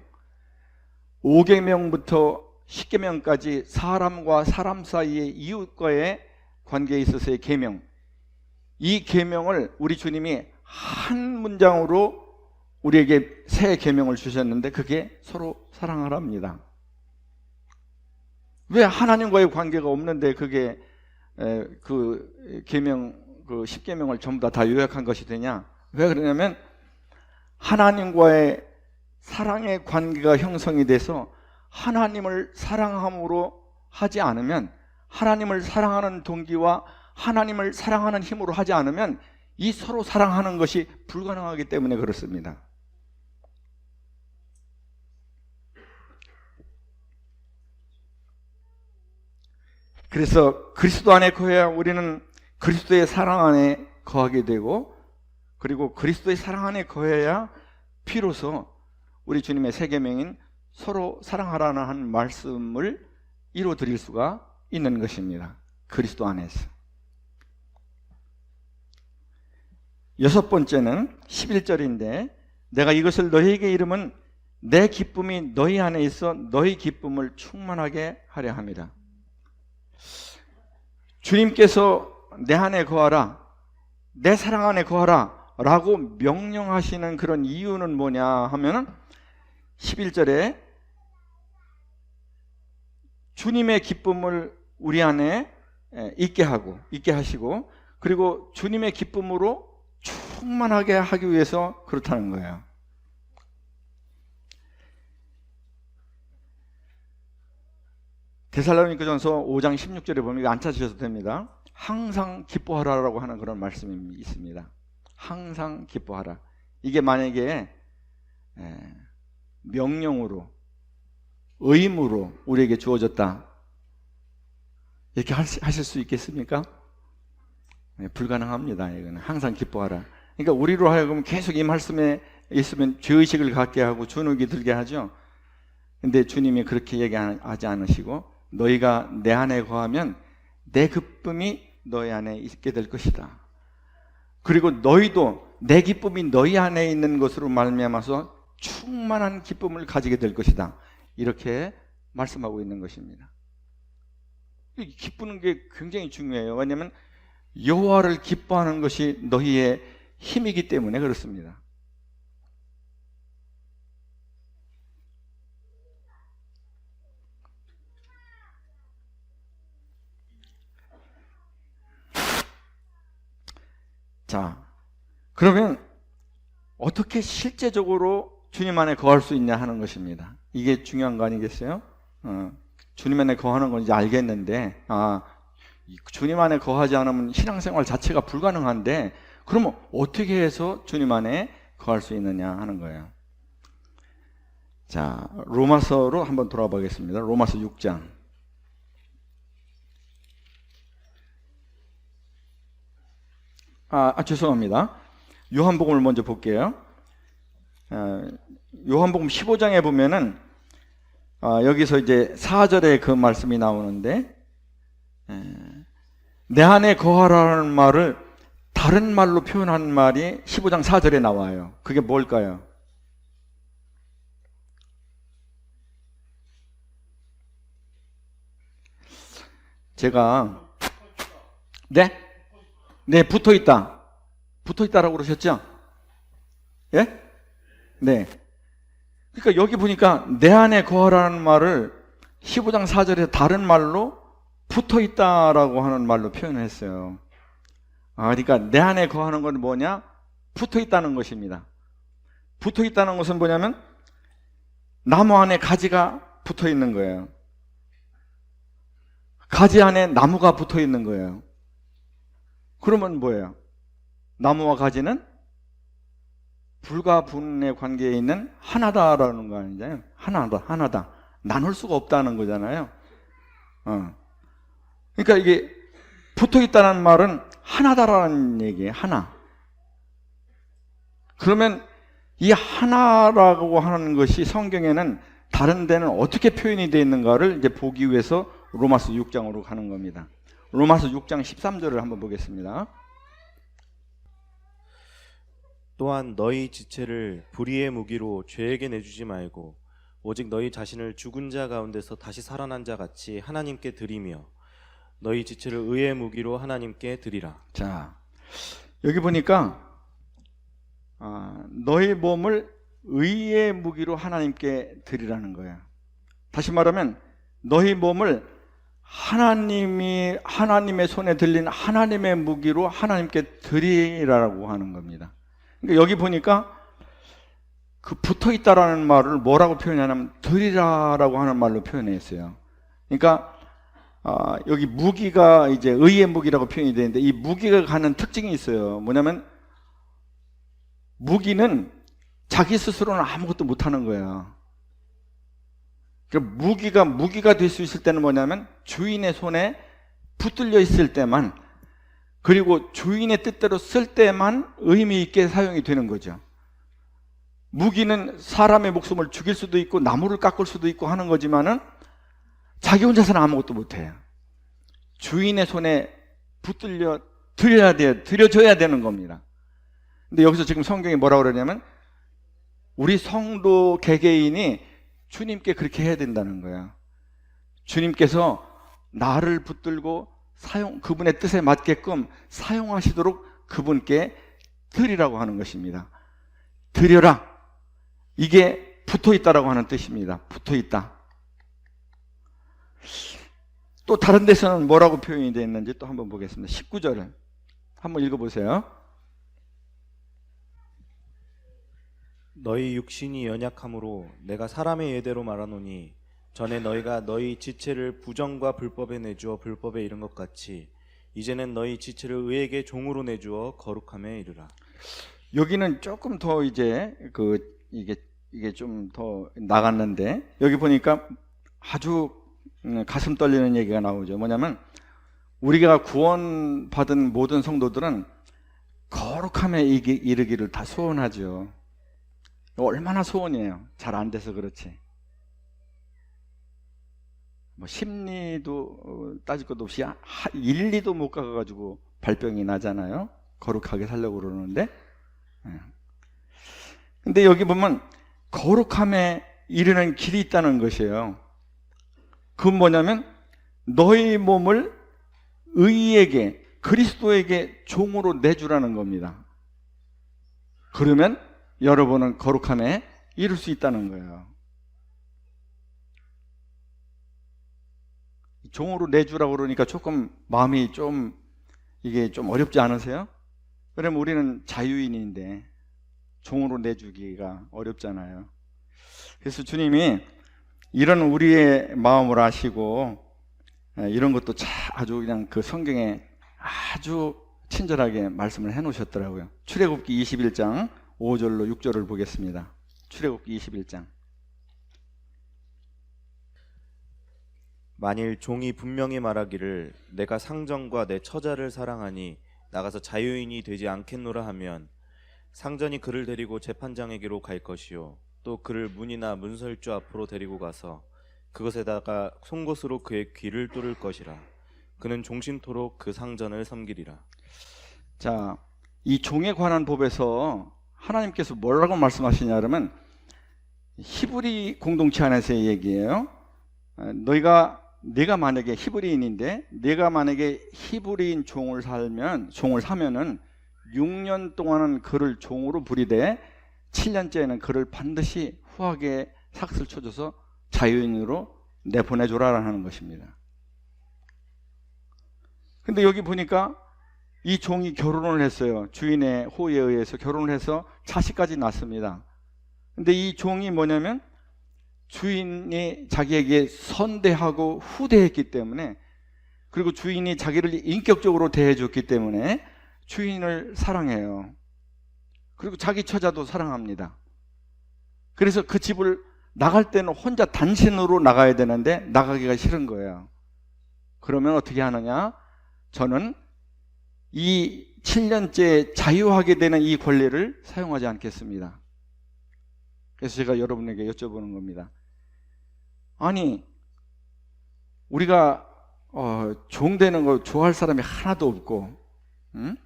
[SPEAKER 1] 5계명부터 10계명까지 사람과 사람 사이의 이웃과의 관계에 있어서의 계명, 이 계명을 우리 주님이 한 문장으로 우리에게 새 계명을 주셨는데 그게 서로 사랑하랍니다. 왜 하나님과의 관계가 없는데 그게 그 계명, 그 10계명을 전부 다 요약한 것이 되냐? 왜 그러냐면 하나님과의 사랑의 관계가 형성이 돼서 하나님을 사랑함으로 하지 않으면, 하나님을 사랑하는 동기와 하나님을 사랑하는 힘으로 하지 않으면 이 서로 사랑하는 것이 불가능하기 때문에 그렇습니다. 그래서 그리스도 안에 거해야 우리는 그리스도의 사랑 안에 거하게 되고, 그리고 그리스도의 사랑 안에 거해야 비로소 우리 주님의 새 계명인 서로 사랑하라는 한 말씀을 이루어 드릴 수가 있는 것입니다. 그리스도 안에서. 6번째는 11절인데 내가 이것을 너희에게 이름은 내 기쁨이 너희 안에 있어 너희 기쁨을 충만하게 하려 함이라. 주님께서 내 안에 거하라, 내 사랑 안에 거하라 라고 명령하시는 그런 이유는 뭐냐 하면은 11절에 주님의 기쁨을 우리 안에 있게 하시고, 그리고 주님의 기쁨으로 충만하게 하기 위해서 그렇다는 거예요. 데살로니가전서 5장 16절에 보면 안 찾으셔도 됩니다. 항상 기뻐하라라고 하는 그런 말씀이 있습니다. 항상 기뻐하라. 이게 만약에 명령으로, 의무로 우리에게 주어졌다, 이렇게 하실 수 있겠습니까? 불가능합니다. 이거는 항상 기뻐하라. 그러니까 우리로 하여금 계속 이 말씀에 있으면 죄의식을 갖게 하고 주눅이 들게 하죠. 근데 주님이 그렇게 얘기하지 않으시고 너희가 내 안에 거하면 내 기쁨이 너희 안에 있게 될 것이다 그리고 너희도 내 기쁨이 너희 안에 있는 것으로 말미암아서 충만한 기쁨을 가지게 될 것이다. 이렇게 말씀하고 있는 것입니다. 기쁘는 게 굉장히 중요해요. 왜냐하면 여호와를 기뻐하는 것이 너희의 힘이기 때문에 그렇습니다. 자, 그러면 어떻게 실제적으로 주님 안에 거할 수 있냐 하는 것입니다. 이게 중요한 거 아니겠어요? 주님 안에 거하는 건 이제 알겠는데, 주님 안에 거하지 않으면 신앙생활 자체가 불가능한데, 그러면 어떻게 해서 주님 안에 거할 수 있느냐 하는 거예요. 자, 로마서로 한번 돌아가 보겠습니다. 로마서 6장. 죄송합니다. 요한복음을 먼저 볼게요. 요한복음 15장에 보면은 여기서 이제 4절에 그 말씀이 나오는데, 내 안에 거하라는 말을 다른 말로 표현한 말이 15장 4절에 나와요. 그게 뭘까요? 제가 네, 붙어 있다. 붙어 있다라고 그러셨죠? 예? 네. 그러니까 여기 보니까 내 안에 거하라는 말을 15장 4절에 다른 말로 붙어 있다라고 하는 말로 표현했어요. 그러니까 내 안에 거하는 건 뭐냐? 붙어 있다는 것입니다. 붙어 있다는 것은 뭐냐면 나무 안에 가지가 붙어 있는 거예요. 가지 안에 나무가 붙어 있는 거예요. 그러면 뭐예요? 나무와 가지는 불과 분의 관계에 있는 하나다라는 거 아니잖아요. 하나다. 나눌 수가 없다는 거잖아요. 그러니까 이게 붙어 있다는 말은 하나다라는 얘기예요. 하나. 그러면 이 하나라고 하는 것이 성경에는 다른 데는 어떻게 표현이 되어 있는가를 이제 보기 위해서 로마서 6장으로 가는 겁니다. 로마서 6장 13절을 한번 보겠습니다.
[SPEAKER 2] 또한 너희 지체를 불의의 무기로 죄에게 내주지 말고 오직 너희 자신을 죽은 자 가운데서 다시 살아난 자 같이 하나님께 드리며 너희 지체를 의의 무기로 하나님께 드리라.
[SPEAKER 1] 자, 여기 보니까 너희 몸을 의의 무기로 하나님께 드리라는 거예요. 다시 말하면 너희 몸을 하나님의 손에 들린 하나님의 무기로 하나님께 드리라고 하는 겁니다. 그러니까 여기 보니까 그 붙어 있다라는 말을 뭐라고 표현하냐면 드리라라고 하는 말로 표현했어요. 그러니까 여기 무기가 이제 의의 무기라고 표현이 되는데 이 무기가 갖는 특징이 있어요. 뭐냐면 무기는 자기 스스로는 아무것도 못하는 거예요. 그러니까 무기가 될 수 있을 때는 뭐냐면 주인의 손에 붙들려 있을 때만, 그리고 주인의 뜻대로 쓸 때만 의미 있게 사용이 되는 거죠. 무기는 사람의 목숨을 죽일 수도 있고 나무를 깎을 수도 있고 하는 거지만은 자기 혼자서는 아무것도 못해요. 주인의 손에 붙들려 드려줘야 되는 겁니다. 근데 여기서 지금 성경이 뭐라고 그러냐면 우리 성도 개개인이 주님께 그렇게 해야 된다는 거예요. 주님께서 나를 붙들고 그분의 뜻에 맞게끔 사용하시도록 그분께 드리라고 하는 것입니다. 드려라. 이게 붙어 있다라고 하는 뜻입니다. 붙어 있다. 또 다른 데서는 뭐라고 표현이 되어 있는지 또 한번 보겠습니다. 19절을 한번 읽어보세요.
[SPEAKER 2] 너희 육신이 연약함으로 내가 사람의 예대로 말하노니 전에 너희가 너희 지체를 부정과 불법에 내주어 불법에 이른 것 같이 이제는 너희 지체를 의에게 종으로 내주어 거룩함에 이르라.
[SPEAKER 1] 여기는 조금 더 이제 이게 좀 더 나갔는데 여기 보니까 아주 가슴 떨리는 얘기가 나오죠. 뭐냐면 우리가 구원받은 모든 성도들은 거룩함에 이르기를 다 소원하죠. 얼마나 소원이에요. 잘 안 돼서 그렇지. 뭐 심리도 따질 것도 없이 1, 2도 못 가가지고 발병이 나잖아요. 거룩하게 살려고 그러는데, 근데 여기 보면 거룩함에 이르는 길이 있다는 것이에요. 그건 뭐냐면 너희 몸을 의인에게, 그리스도에게 종으로 내주라는 겁니다. 그러면 여러분은 거룩함에 이룰 수 있다는 거예요. 종으로 내주라고 그러니까 조금 마음이 이게 좀 어렵지 않으세요? 그러면 우리는 자유인인데 종으로 내주기가 어렵잖아요. 그래서 주님이 이런 우리의 마음을 아시고 이런 것도 아주 그냥 그 성경에 아주 친절하게 말씀을 해 놓으셨더라고요. 출애굽기 21장 5절로 6절을 보겠습니다. 출애굽기 21장.
[SPEAKER 2] 만일 종이 분명히 말하기를 내가 상전과 내 처자를 사랑하니 나가서 자유인이 되지 않겠노라 하면 상전이 그를 데리고 재판장에게로 갈 것이요 또 그를 문이나 문설주 앞으로 데리고 가서 그것에다가 송곳으로 그의 귀를 뚫을 것이라. 그는 종신토록 그 상전을 섬기리라.
[SPEAKER 1] 자, 이 종에 관한 법에서 하나님께서 뭐라고 말씀하시냐 그러면 히브리 공동체 안에서의 얘기예요. 내가 만약에 히브리인인데 내가 만약에 히브리인 종을 사면은 6년 동안은 그를 종으로 부리되 7년째에는 그를 반드시 후하게 삭슬 쳐줘서 자유인으로 내보내줘라 하는 것입니다. 근데 여기 보니까 이 종이 결혼을 했어요. 주인의 호의에 의해서 결혼을 해서 자식까지 낳습니다. 근데 이 종이 뭐냐면 주인이 자기에게 선대하고 후대했기 때문에, 그리고 주인이 자기를 인격적으로 대해줬기 때문에 주인을 사랑해요. 그리고 자기 처자도 사랑합니다. 그래서 그 집을 나갈 때는 혼자 단신으로 나가야 되는데 나가기가 싫은 거예요. 그러면 어떻게 하느냐? 저는 이 7년째 자유하게 되는 이 권리를 사용하지 않겠습니다. 그래서 제가 여러분에게 여쭤보는 겁니다. 아니, 우리가 종 되는 거 좋아할 사람이 하나도 없고, 응?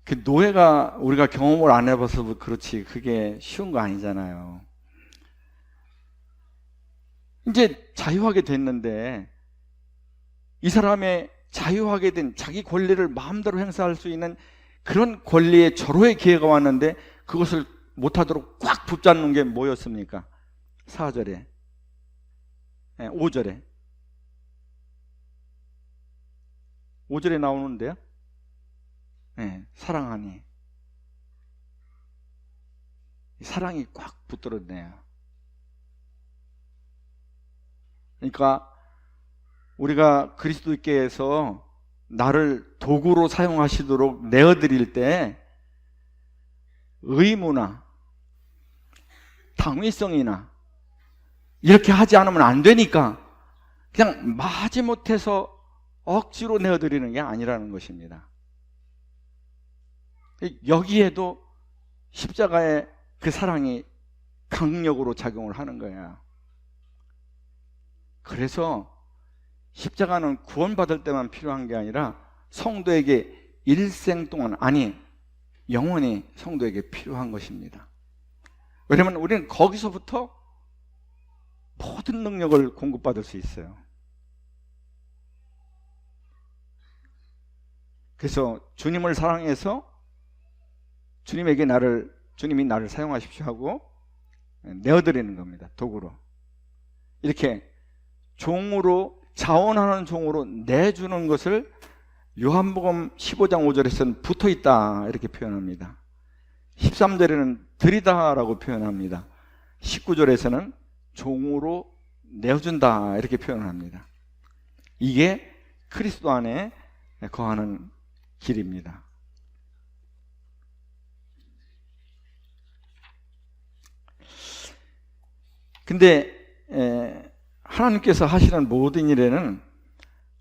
[SPEAKER 1] 그 노예가 우리가 경험을 안 해봐서 그렇지 그게 쉬운 거 아니잖아요. 이제 자유하게 됐는데 이 사람의 자유하게 된 자기 권리를 마음대로 행사할 수 있는 그런 권리의 절호의 기회가 왔는데 그것을 못하도록 꽉 붙잡는 게 뭐였습니까? 4절에 5절에 나오는데요. 사랑하니, 사랑이 꽉 붙들었네요. 그러니까 우리가 그리스도께서 나를 도구로 사용하시도록 내어드릴 때 의무나 당위성이나 이렇게 하지 않으면 안 되니까 그냥 마지못해서 억지로 내어드리는 게 아니라는 것입니다. 여기에도 십자가의 그 사랑이 강력으로 작용을 하는 거예요. 그래서 십자가는 구원받을 때만 필요한 게 아니라 성도에게 일생 동안, 아니 영원히 성도에게 필요한 것입니다. 왜냐하면 우리는 거기서부터 모든 능력을 공급받을 수 있어요. 그래서 주님을 사랑해서 주님이 나를 사용하십시오 하고 내어드리는 겁니다. 도구로. 이렇게 종으로, 자원하는 종으로 내주는 것을 요한복음 15장 5절에서는 붙어있다 이렇게 표현합니다. 13절에는 드리다라고 표현합니다. 19절에서는 종으로 내어준다 이렇게 표현합니다. 이게 그리스도 안에 거하는 길입니다. 근데 하나님께서 하시는 모든 일에는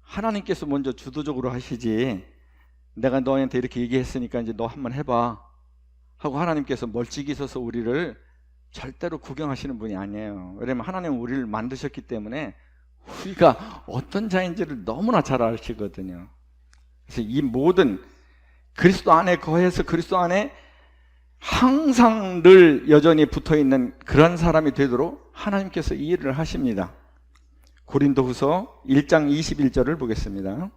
[SPEAKER 1] 하나님께서 먼저 주도적으로 하시지, 내가 너한테 이렇게 얘기했으니까 이제 너 한번 해봐 하고 하나님께서 멀찍이 서서 우리를 절대로 구경하시는 분이 아니에요. 왜냐하면 하나님은 우리를 만드셨기 때문에 우리가 어떤 자인지를 너무나 잘 아시거든요. 그래서 이 모든 그리스도 안에 거해서 그리스도 안에 항상 늘 여전히 붙어있는 그런 사람이 되도록 하나님께서 이 일을 하십니다. 고린도후서 1장 21절을 보겠습니다.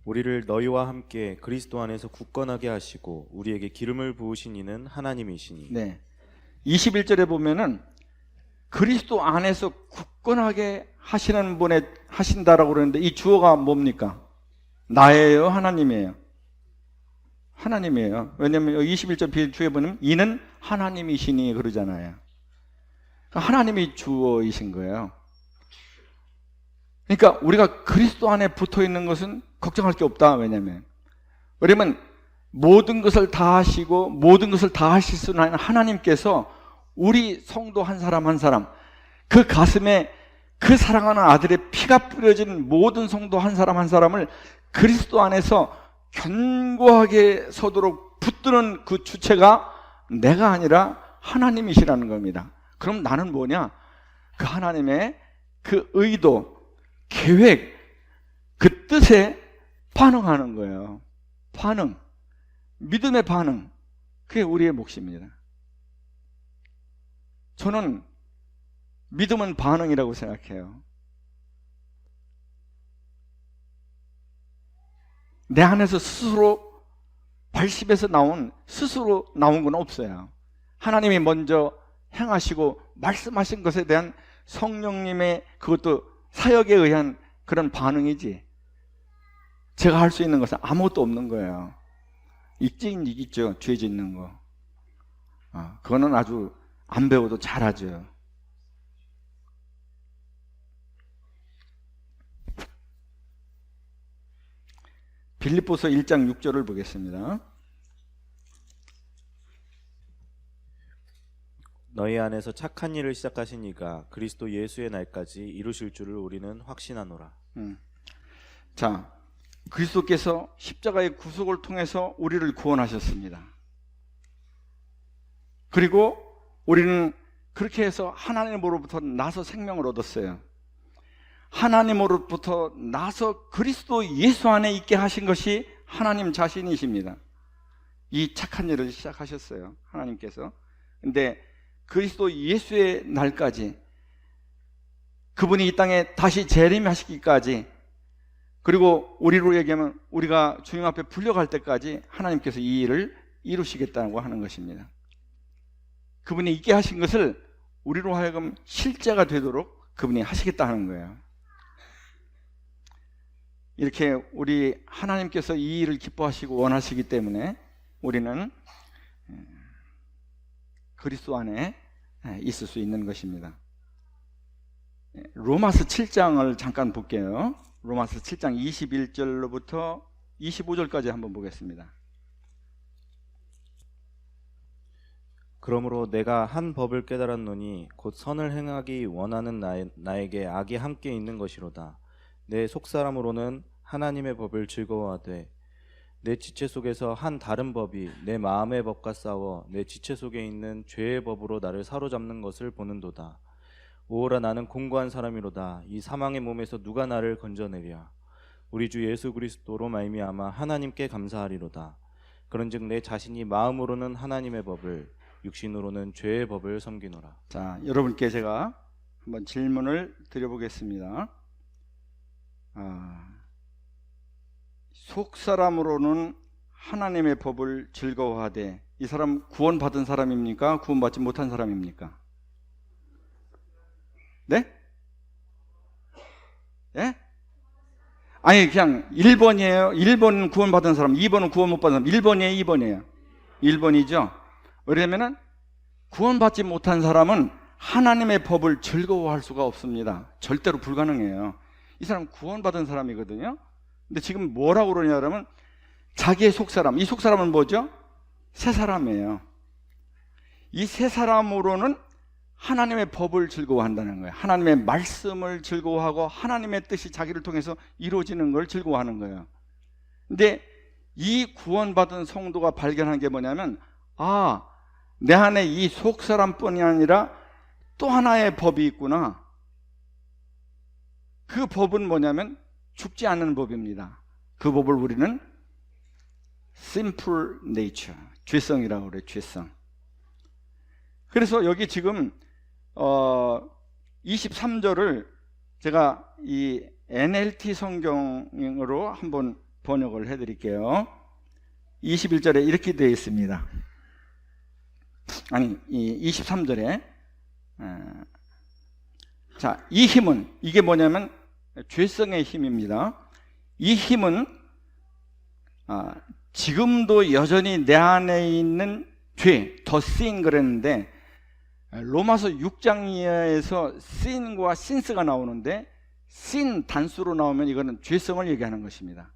[SPEAKER 2] 우리를 너희와 함께 그리스도 안에서 굳건하게 하시고 우리에게 기름을 부으신 이는 하나님이시니.
[SPEAKER 1] 네. 21절에 보면은 그리스도 안에서 굳건하게 하시는 분에 하신다라고 그러는데 이 주어가 뭡니까? 나예요, 하나님이에요? 하나님이에요. 왜냐하면 21절 뒤에 보면 이는 하나님이시니 그러잖아요. 하나님이 주어이신 거예요. 그러니까 우리가 그리스도 안에 붙어 있는 것은 걱정할 게 없다. 왜냐면 모든 것을 다 하시고 모든 것을 다 하실 수 있는 하나님께서 우리 성도 한 사람 한 사람, 그 가슴에 그 사랑하는 아들의 피가 뿌려진 모든 성도 한 사람 한 사람을 그리스도 안에서 견고하게 서도록 붙드는 그 주체가 내가 아니라 하나님이시라는 겁니다. 그럼 나는 뭐냐? 그 하나님의 그 의도, 계획, 그 뜻에 반응하는 거예요. 반응, 믿음의 반응, 그게 우리의 몫입니다. 저는 믿음은 반응이라고 생각해요. 내 안에서 스스로 발심해서 스스로 나온 건 없어요. 하나님이 먼저 행하시고 말씀하신 것에 대한 성령님의 그것도 사역에 의한 그런 반응이지, 제가 할 수 있는 것은 아무것도 없는 거예요. 있긴 있죠. 죄 짓는 거. 그거는 아주 안 배워도 잘하죠. 빌립보서 1장 6절을 보겠습니다.
[SPEAKER 2] 너희 안에서 착한 일을 시작하신 이가 그리스도 예수의 날까지 이루실 줄을 우리는 확신하노라.
[SPEAKER 1] 자, 그리스도께서 십자가의 구속을 통해서 우리를 구원하셨습니다. 그리고 우리는 그렇게 해서 하나님으로부터 나서 생명을 얻었어요. 하나님으로부터 나서 그리스도 예수 안에 있게 하신 것이 하나님 자신이십니다. 이 착한 일을 시작하셨어요, 하나님께서. 근데 그리스도 예수의 날까지, 그분이 이 땅에 다시 재림하시기까지, 그리고 우리로 얘기하면 우리가 주님 앞에 불려갈 때까지 하나님께서 이 일을 이루시겠다고 하는 것입니다. 그분이 있게 하신 것을 우리로 하여금 실제가 되도록 그분이 하시겠다 하는 거예요. 이렇게 우리 하나님께서 이 일을 기뻐하시고 원하시기 때문에 우리는 그리스도 안에 있을 수 있는 것입니다. 로마서 7장을 잠깐 볼게요. 로마서 7장 21절로부터 25절까지 한번 보겠습니다.
[SPEAKER 2] 그러므로 내가 한 법을 깨달았노니 곧 선을 행하기 원하는 나에게 악이 함께 있는 것이로다. 내 속사람으로는 하나님의 법을 즐거워하되 내 지체 속에서 한 다른 법이 내 마음의 법과 싸워 내 지체 속에 있는 죄의 법으로 나를 사로잡는 것을 보는도다. 오호라, 나는 공고한 사람이로다. 이 사망의 몸에서 누가 나를 건져내랴. 우리 주 예수 그리스도로 말미암아 하나님께 감사하리로다. 그런즉 내 자신이 마음으로는 하나님의 법을, 육신으로는 죄의 법을 섬기노라.
[SPEAKER 1] 자, 여러분께 제가 한번 질문을 드려보겠습니다. 속사람으로는 하나님의 법을 즐거워하되, 이 사람 구원받은 사람입니까? 구원받지 못한 사람입니까? 네? 예? 아니, 그냥 1번이에요. 1번은 구원받은 사람, 2번은 구원 못 받은 사람. 1번이에요, 2번이에요? 1번이죠. 왜냐면은 구원받지 못한 사람은 하나님의 법을 즐거워할 수가 없습니다. 절대로 불가능해요. 이 사람 구원받은 사람이거든요. 근데 지금 뭐라고 그러냐면 자기의 속사람, 이 속사람은 뭐죠? 새 사람이에요. 이 새 사람으로는 하나님의 법을 즐거워한다는 거예요. 하나님의 말씀을 즐거워하고 하나님의 뜻이 자기를 통해서 이루어지는 걸 즐거워하는 거예요. 근데 이 구원받은 성도가 발견한 게 뭐냐면, 내 안에 이 속사람뿐이 아니라 또 하나의 법이 있구나. 그 법은 뭐냐면 죽지 않는 법입니다. 그 법을 우리는 simple nature, 죄성이라고 그래요. 죄성. 그래서 여기 지금 23절을 제가 이 NLT 성경으로 한번 번역을 해드릴게요. 21절에 이렇게 되어 있습니다. 아니, 23절에 자, 이 힘은, 이게 뭐냐면 죄성의 힘입니다. 이 힘은 지금도 여전히 내 안에 있는 죄, 더 sin 그랬는데, 로마서 6장 이하에서 sin과 sin스가 나오는데, sin 단수로 나오면 이거는 죄성을 얘기하는 것입니다.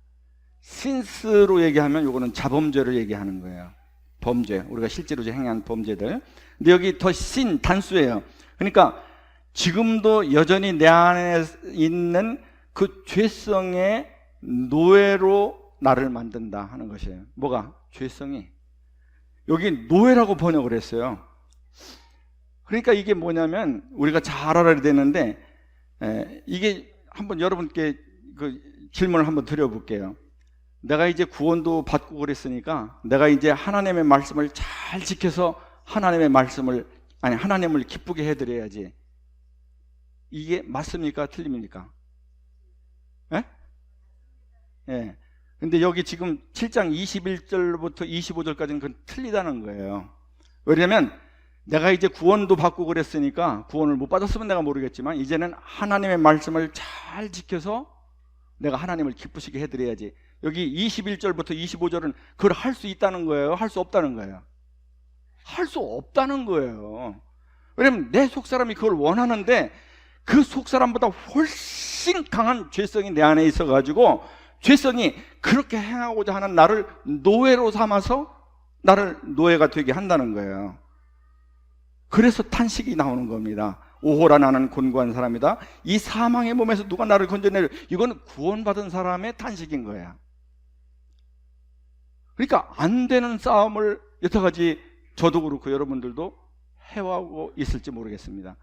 [SPEAKER 1] sins로 얘기하면 이거는 자범죄를 얘기하는 거예요. 범죄, 우리가 실제로 행한 범죄들. 근데 여기 더 sin 단수예요. 그러니까 지금도 여전히 내 안에 있는 그 죄성의 노예로 나를 만든다 하는 것이에요. 뭐가? 죄성이. 여기 노예라고 번역을 했어요. 그러니까 이게 뭐냐면 우리가 잘 알아야 되는데, 이게 한번 여러분께 그 질문을 한번 드려볼게요. 내가 이제 구원도 받고 그랬으니까 내가 이제 하나님의 말씀을 잘 지켜서 하나님을 기쁘게 해드려야지. 이게 맞습니까? 틀립니까? 예? 예. 근데 여기 지금 7장 21절부터 25절까지는 그건 틀리다는 거예요. 왜냐면 내가 이제 구원도 받고 그랬으니까, 구원을 못 받았으면 내가 모르겠지만 이제는 하나님의 말씀을 잘 지켜서 내가 하나님을 기쁘시게 해드려야지. 여기 21절부터 25절은 그걸 할 수 있다는 거예요? 할 수 없다는 거예요? 할 수 없다는 거예요. 왜냐면 내 속사람이 그걸 원하는데 그 속사람보다 훨씬 강한 죄성이 내 안에 있어가지고, 죄성이 그렇게 행하고자 하는 나를 노예로 삼아서 나를 노예가 되게 한다는 거예요. 그래서 탄식이 나오는 겁니다. 오호라, 나는 곤고한 사람이다. 이 사망의 몸에서 누가 나를 건져내려. 이건 구원받은 사람의 탄식인 거야. 그러니까 안 되는 싸움을 여태까지 저도 그렇고 여러분들도 해오고 있을지 모르겠습니다.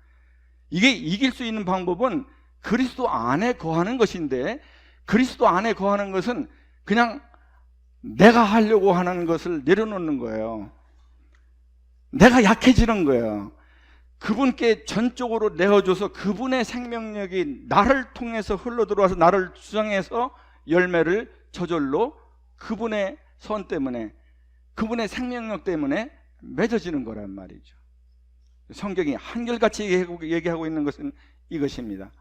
[SPEAKER 1] 이게 이길 수 있는 방법은 그리스도 안에 거하는 것인데, 그리스도 안에 거하는 것은 그냥 내가 하려고 하는 것을 내려놓는 거예요. 내가 약해지는 거예요. 그분께 전적으로 내어줘서 그분의 생명력이 나를 통해서 흘러들어와서 나를 주장해서 열매를 저절로 그분의 선 때문에, 그분의 생명력 때문에 맺어지는 거란 말이죠. 성경이 한결같이 얘기하고 있는 것은 이것입니다.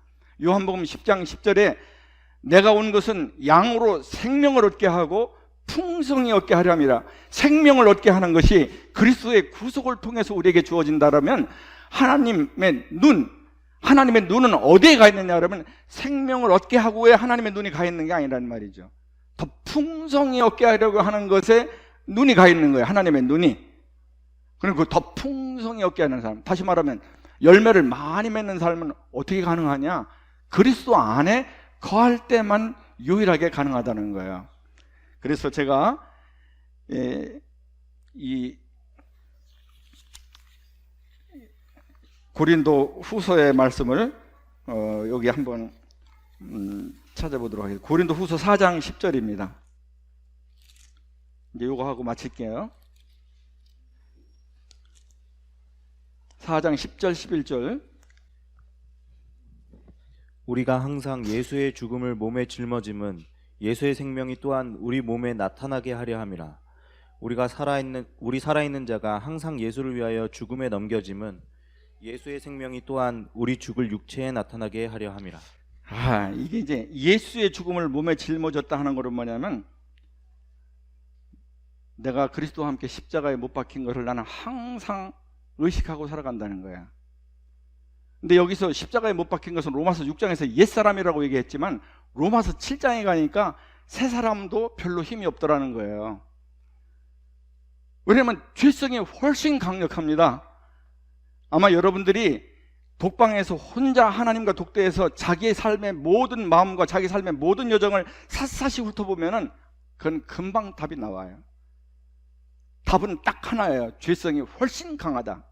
[SPEAKER 1] 요한복음 10장 10절에 내가 온 것은 양으로 생명을 얻게 하고 풍성히 얻게 하려 함이라. 생명을 얻게 하는 것이 그리스도의 구속을 통해서 우리에게 주어진다라면, 하나님의 눈은 어디에 가 있느냐 그러면 생명을 얻게 하고에 하나님의 눈이 가 있는 게 아니란 말이죠. 더 풍성히 얻게 하려고 하는 것에 눈이 가 있는 거예요. 하나님의 눈이. 그리고 더 풍성히 얻게 하는 사람, 다시 말하면 열매를 많이 맺는 삶은 어떻게 가능하냐? 그리스도 안에 거할 때만 유일하게 가능하다는 거예요. 그래서 제가 이 고린도 후서의 말씀을 여기 한번 찾아보도록 하겠습니다. 고린도 후서 4장 10절입니다. 이제 요거 하고 마칠게요. 4장 10절 11절.
[SPEAKER 2] 우리가 항상 예수의 죽음을 몸에 짊어짐은 예수의 생명이 또한 우리 몸에 나타나게 하려 함이라. 우리 살아있는 자가 항상 예수를 위하여 죽음에 넘겨짐은 예수의 생명이 또한 우리 죽을 육체에 나타나게 하려 함이라.
[SPEAKER 1] 이게 이제 예수의 죽음을 몸에 짊어졌다 하는 것은 뭐냐면, 내가 그리스도와 함께 십자가에 못 박힌 것을 나는 항상 의식하고 살아간다는 거야. 근데 여기서 십자가에 못 박힌 것은 로마서 6장에서 옛사람이라고 얘기했지만 로마서 7장에 가니까 새 사람도 별로 힘이 없더라는 거예요. 왜냐하면 죄성이 훨씬 강력합니다. 아마 여러분들이 독방에서 혼자 하나님과 독대해서 자기의 삶의 모든 마음과 자기 삶의 모든 여정을 샅샅이 훑어보면은 그건 금방 답이 나와요. 답은 딱 하나예요. 죄성이 훨씬 강하다.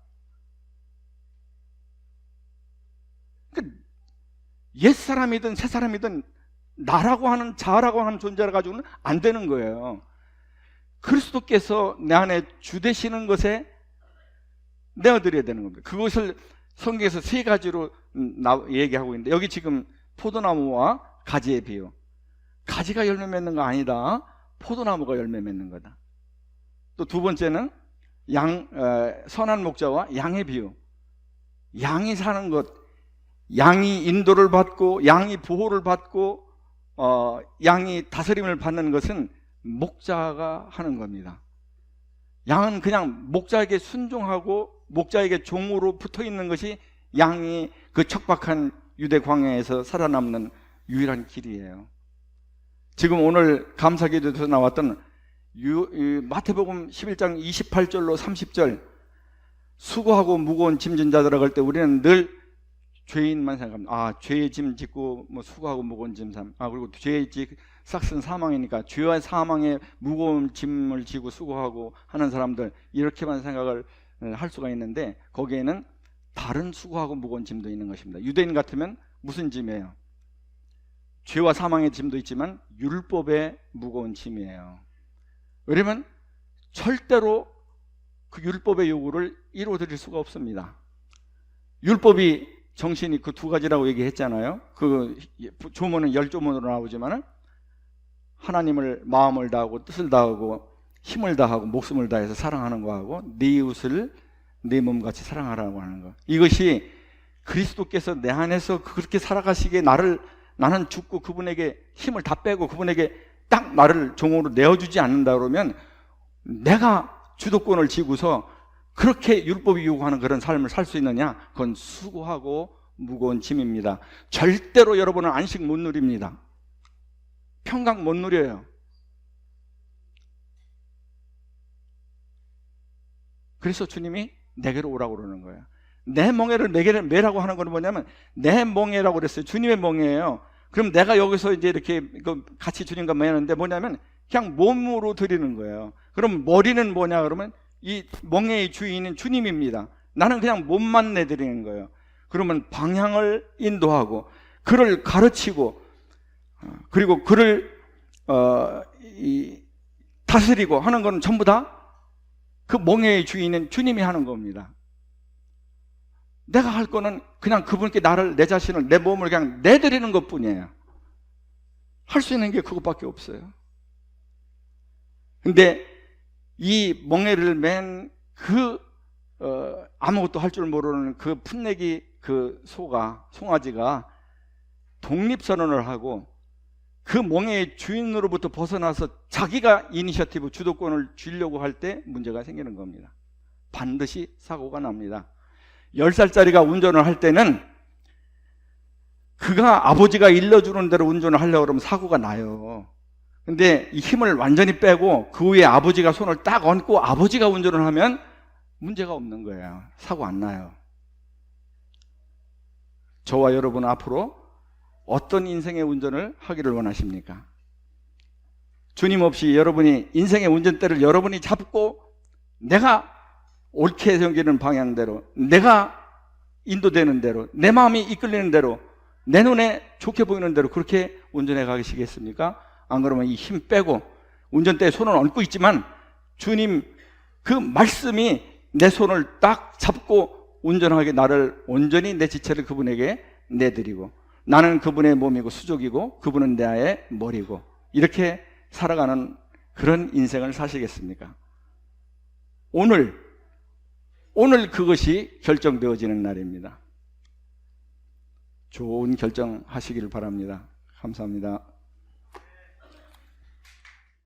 [SPEAKER 1] 옛사람이든 새사람이든 나라고 하는 자라고 하는 존재를 가지고는 안 되는 거예요. 그리스도께서 내 안에 주 되시는 것에 내어드려야 되는 겁니다. 그것을 성경에서 세 가지로 얘기하고 있는데, 여기 지금 포도나무와 가지의 비유. 가지가 열매 맺는 거 아니다. 포도나무가 열매 맺는 거다. 또 두 번째는 선한 목자와 양의 비유. 양이 사는 것, 양이 인도를 받고 양이 보호를 받고 양이 다스림을 받는 것은 목자가 하는 겁니다. 양은 그냥 목자에게 순종하고 목자에게 종으로 붙어 있는 것이 양이 그 척박한 유대 광야에서 살아남는 유일한 길이에요. 지금 오늘 감사기도에서 나왔던 마태복음 11장 28절로 30절, 수고하고 무거운 짐진 자들아 갈 때 우리는 늘 죄인만 생각합니다. 죄의 짐 짓고 뭐 수고하고 무거운 짐 그리고 죄의 싹슨 사망이니까 죄와 사망의 무거운 짐을 지고 수고하고 하는 사람들, 이렇게만 생각을 할 수가 있는데, 거기에는 다른 수고하고 무거운 짐도 있는 것입니다. 유대인 같으면 무슨 짐이에요? 죄와 사망의 짐도 있지만 율법의 무거운 짐이에요. 왜냐면 절대로 그 율법의 요구를 이루어드릴 수가 없습니다. 율법이 정신이 그 두 가지라고 얘기했잖아요. 그 조문은 10조문으로 나오지만 하나님을 마음을 다하고 뜻을 다하고 힘을 다하고 목숨을 다해서 사랑하는 거하고 네 이웃을 네 몸같이 사랑하라고 하는 거, 이것이 그리스도께서 내 안에서 그렇게 살아가시기에 나는 죽고 그분에게 힘을 다 빼고 그분에게 딱 나를 종으로 내어주지 않는다 그러면 내가 주도권을 쥐고서 그렇게 율법이 요구하는 그런 삶을 살 수 있느냐? 그건 수고하고 무거운 짐입니다. 절대로 여러분은 안식 못 누립니다. 평강 못 누려요. 그래서 주님이 내게로 오라고 그러는 거예요. 내 멍에를 내게 매라고 하는 건 뭐냐면, 내 멍에라고 그랬어요. 주님의 멍에예요. 그럼 내가 여기서 이제 이렇게 같이 주님과 매는데 뭐냐면 그냥 몸으로 드리는 거예요. 그럼 머리는 뭐냐 그러면 이 멍에의 주인은 주님입니다. 나는 그냥 몸만 내드리는 거예요. 그러면 방향을 인도하고 그를 가르치고 그리고 그를 다스리고 하는 건 전부 다 그 멍에의 주인은 주님이 하는 겁니다. 내가 할 거는 그냥 그분께 내 자신을, 내 몸을 그냥 내드리는 것 뿐이에요. 할 수 있는 게 그것밖에 없어요. 근데 이 멍에를 맨 아무것도 할 줄 모르는 그 풋내기 송아지가 독립선언을 하고 그 멍에의 주인으로부터 벗어나서 자기가 이니셔티브, 주도권을 쥐려고 할 때 문제가 생기는 겁니다. 반드시 사고가 납니다. 10살짜리가 운전을 할 때는 그가 아버지가 일러주는 대로 운전을 하려고 그러면 사고가 나요. 근데 이 힘을 완전히 빼고 그 위에 아버지가 손을 딱 얹고 아버지가 운전을 하면 문제가 없는 거예요. 사고 안 나요. 저와 여러분 앞으로 어떤 인생의 운전을 하기를 원하십니까? 주님 없이 여러분이 인생의 운전대를 여러분이 잡고 내가 옳게 생기는 방향대로, 내가 인도되는 대로, 내 마음이 이끌리는 대로, 내 눈에 좋게 보이는 대로 그렇게 운전해 가시겠습니까? 안 그러면 이 힘 빼고 운전대에 손을 얹고 있지만 주님 그 말씀이 내 손을 딱 잡고 운전하게 나를 온전히 내 지체를 그분에게 내드리고 나는 그분의 몸이고 수족이고 그분은 내 머리고 이렇게 살아가는 그런 인생을 사시겠습니까? 오늘 그것이 결정되어지는 날입니다. 좋은 결정하시기를 바랍니다. 감사합니다.